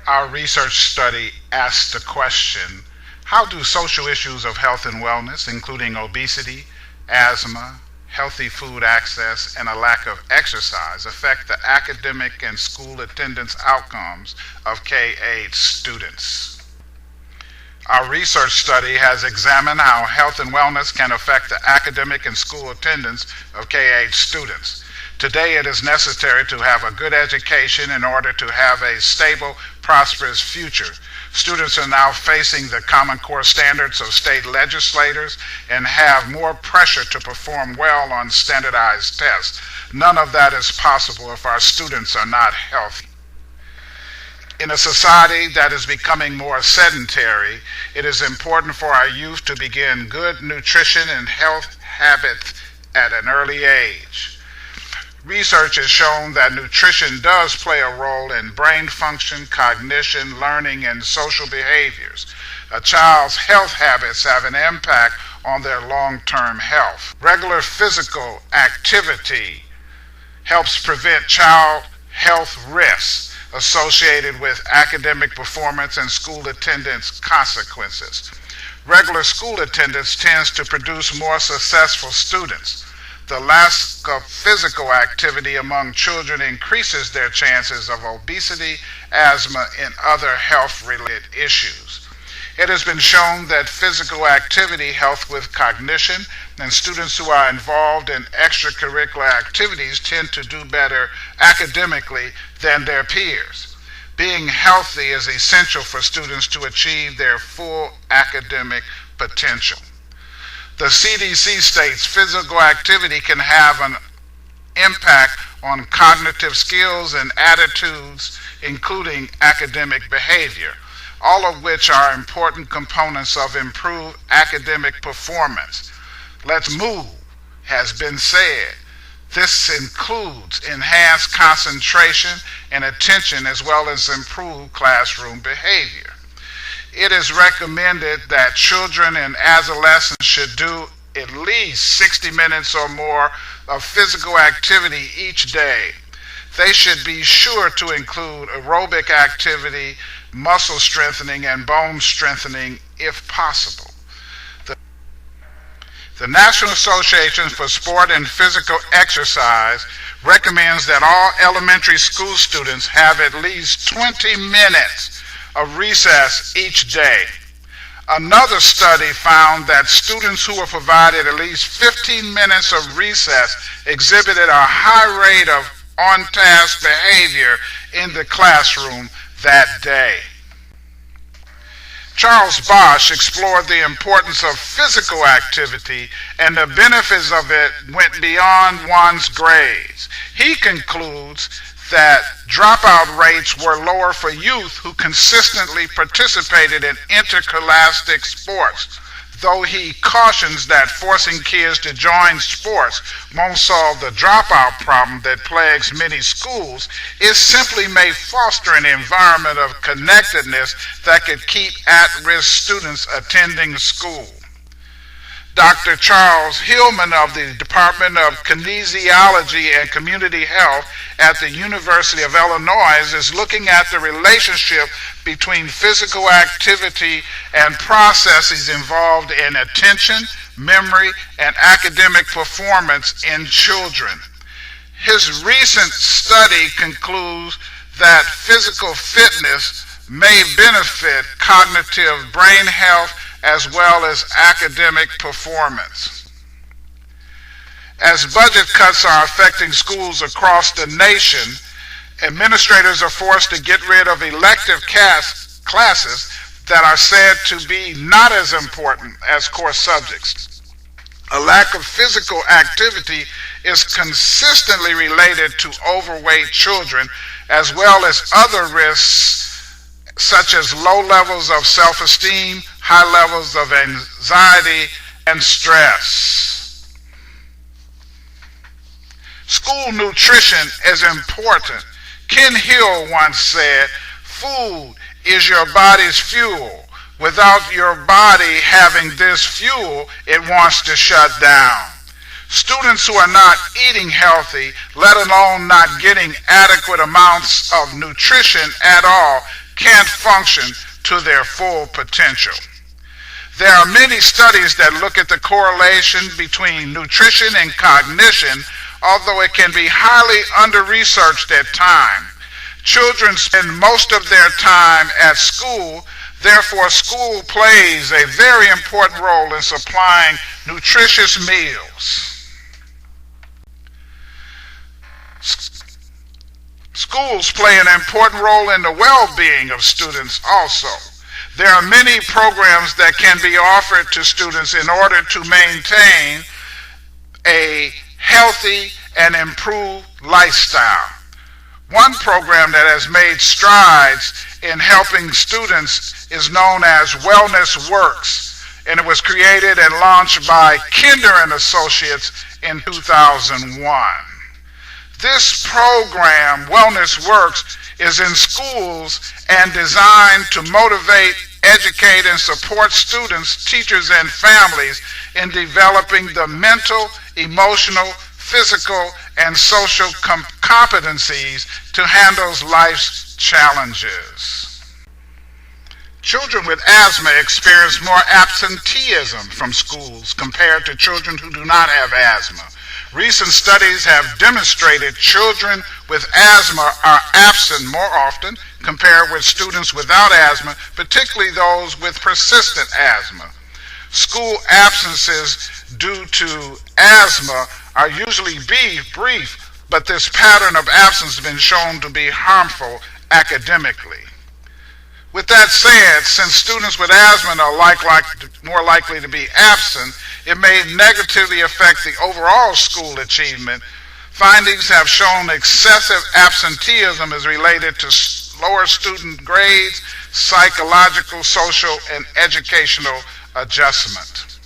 Our research study asked the question, how do social issues of health and wellness, including obesity, asthma, healthy food access, and a lack of exercise, affect the academic and school attendance outcomes of K-8 students? Our research study has examined how health and wellness can affect the academic and school attendance of K-8 students. Today, it is necessary to have a good education in order to have a stable, prosperous future. Students are now facing the Common Core standards of state legislators and have more pressure to perform well on standardized tests. None of that is possible if our students are not healthy. In a society that is becoming more sedentary, it is important for our youth to begin good nutrition and health habits at an early age. Research has shown that nutrition does play a role in brain function, cognition, learning, and social behaviors. A child's health habits have an impact on their long-term health. Regular physical activity helps prevent child health risks associated with academic performance and school attendance consequences. Regular school attendance tends to produce more successful students. The lack of physical activity among children increases their chances of obesity, asthma, and other health-related issues. It has been shown that physical activity helps with cognition, and students who are involved in extracurricular activities tend to do better academically than their peers. Being healthy is essential for students to achieve their full academic potential. The CDC states physical activity can have an impact on cognitive skills and attitudes, including academic behavior, all of which are important components of improved academic performance. Let's move has been said. This includes enhanced concentration and attention as well as improved classroom behavior. It is recommended that children and adolescents should do at least 60 minutes or more of physical activity each day. They should be sure to include aerobic activity, muscle strengthening, and bone strengthening if possible. The National Association for Sport and Physical Exercise recommends that all elementary school students have at least 20 minutes of recess each day. Another study found that students who were provided at least 15 minutes of recess exhibited a high rate of on-task behavior in the classroom that day. Charles Bosch explored the importance of physical activity, and the benefits of it went beyond one's grades. He concludes that dropout rates were lower for youth who consistently participated in interscholastic sports, though he cautions that forcing kids to join sports won't solve the dropout problem that plagues many schools. It simply may foster an environment of connectedness that could keep at-risk students attending school. Dr. Charles Hillman of the Department of Kinesiology and Community Health at the University of Illinois is looking at the relationship between physical activity and processes involved in attention, memory, and academic performance in children. His recent study concludes that physical fitness may benefit cognitive brain health as well as academic performance. As budget cuts are affecting schools across the nation, administrators are forced to get rid of elective classes that are said to be not as important as core subjects. A lack of physical activity is consistently related to overweight children, as well as other risks such as low levels of self-esteem, high levels of anxiety, and stress. School nutrition is important. Ken Hill once said, "Food is your body's fuel. Without your body having this fuel, it wants to shut down." Students who are not eating healthy, let alone not getting adequate amounts of nutrition at all, can't function to their full potential. There are many studies that look at the correlation between nutrition and cognition, although it can be highly under-researched at times. Children spend most of their time at school, therefore school plays a very important role in supplying nutritious meals. Schools play an important role in the well-being of students also. There are many programs that can be offered to students in order to maintain a healthy and improved lifestyle. One program that has made strides in helping students is known as Wellness Works, and it was created and launched by Kinder and Associates in 2001. This program, Wellness Works, is in schools and designed to motivate, educate, and support students, teachers, and families in developing the mental, emotional, physical, and social competencies to handle life's challenges. Children with asthma experience more absenteeism from schools compared to children who do not have asthma. Recent studies have demonstrated children with asthma are absent more often compared with students without asthma, particularly those with persistent asthma. School absences due to asthma are usually brief, but this pattern of absence has been shown to be harmful academically. With that said, since students with asthma are more likely to be absent, it may negatively affect the overall school achievement. Findings have shown excessive absenteeism is related to lower student grades, psychological, social, and educational adjustment.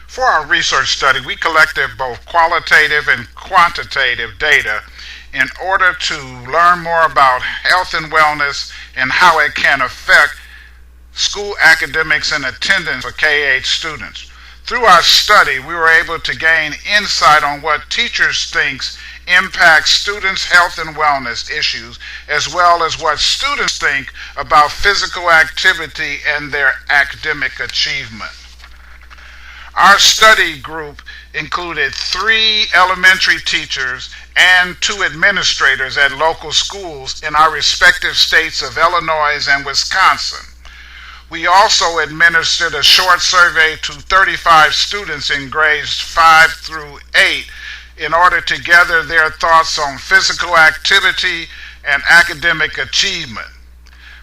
For our research study, we collected both qualitative and quantitative data in order to learn more about health and wellness and how it can affect school academics and attendance for K-8 students. Through our study, we were able to gain insight on what teachers think impacts students' health and wellness issues, as well as what students think about physical activity and their academic achievement. Our study group included 3 elementary teachers and 2 administrators at local schools in our respective states of Illinois and Wisconsin. We also administered a short survey to 35 students in grades 5 through 8 in order to gather their thoughts on physical activity and academic achievement.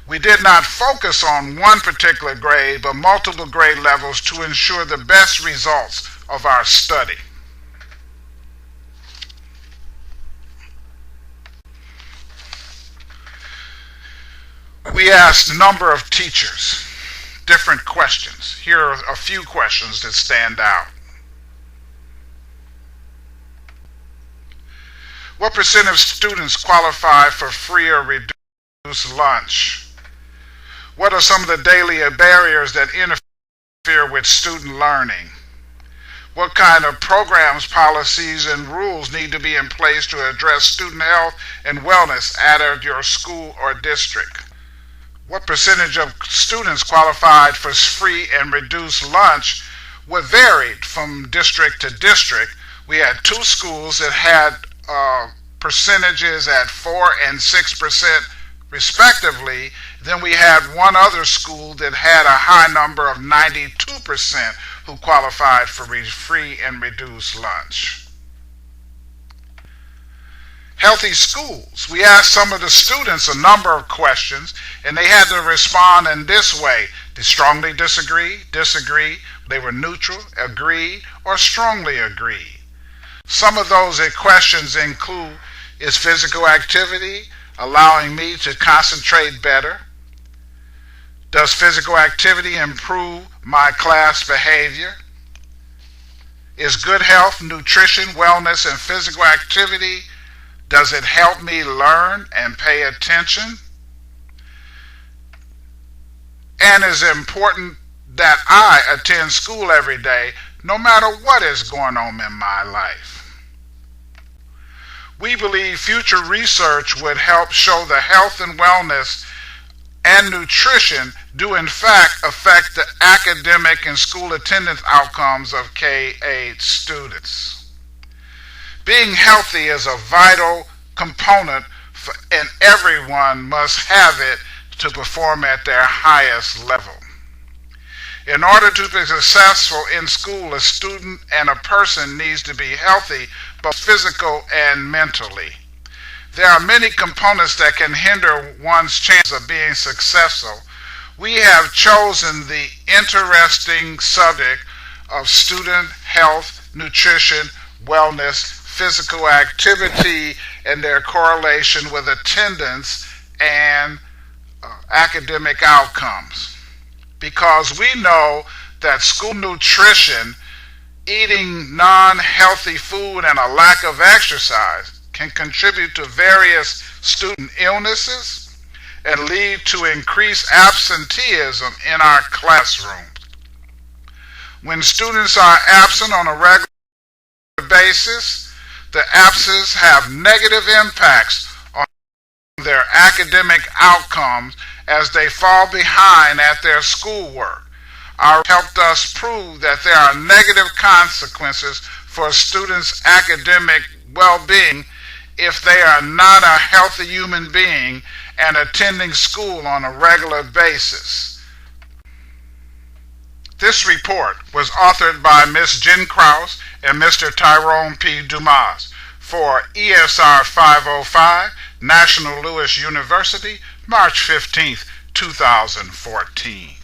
We did not focus on one particular grade, but multiple grade levels to ensure the best results of our study. We asked a number of teachers different questions. Here are a few questions that stand out. What percent of students qualify for free or reduced lunch? What are some of the daily barriers that interfere with student learning? What kind of programs, policies, and rules need to be in place to address student health and wellness at your school or district? What percentage of students qualified for free and reduced lunch were varied from district to district. We had 2 schools that had percentages at 4 and 6% respectively. Then we had one other school that had a high number of 92% who qualified for free and reduced lunch. Healthy schools. We asked some of the students a number of questions, and they had to respond in this way. They strongly disagree, they were neutral, agree, or strongly agree. Some of those questions include, is physical activity allowing me to concentrate better? Does physical activity improve my class behavior? Is good health, nutrition, wellness, and physical activity, does it help me learn and pay attention? And is it important that I attend school every day, no matter what is going on in my life? We believe future research would help show the health and wellness and nutrition do in fact affect the academic and school attendance outcomes of K-8 students. Being healthy is a vital component and everyone must have it to perform at their highest level. In order to be successful in school, a student and a person needs to be healthy both physical and mentally. There are many components that can hinder one's chance of being successful. We have chosen the interesting subject of student health, nutrition, wellness, physical activity, and their correlation with attendance and academic outcomes. Because we know that school nutrition, eating non-healthy food, and a lack of exercise can contribute to various student illnesses and lead to increased absenteeism in our classroom. When students are absent on a regular basis, the absences have negative impacts on their academic outcomes as they fall behind at their schoolwork. Our helped us prove that there are negative consequences for students' academic well-being if they are not a healthy human being and attending school on a regular basis. This report was authored by Ms. Jen Krause and Mr. Tyrone P. Dumas for ESR 505, National Louis University, March 15, 2014.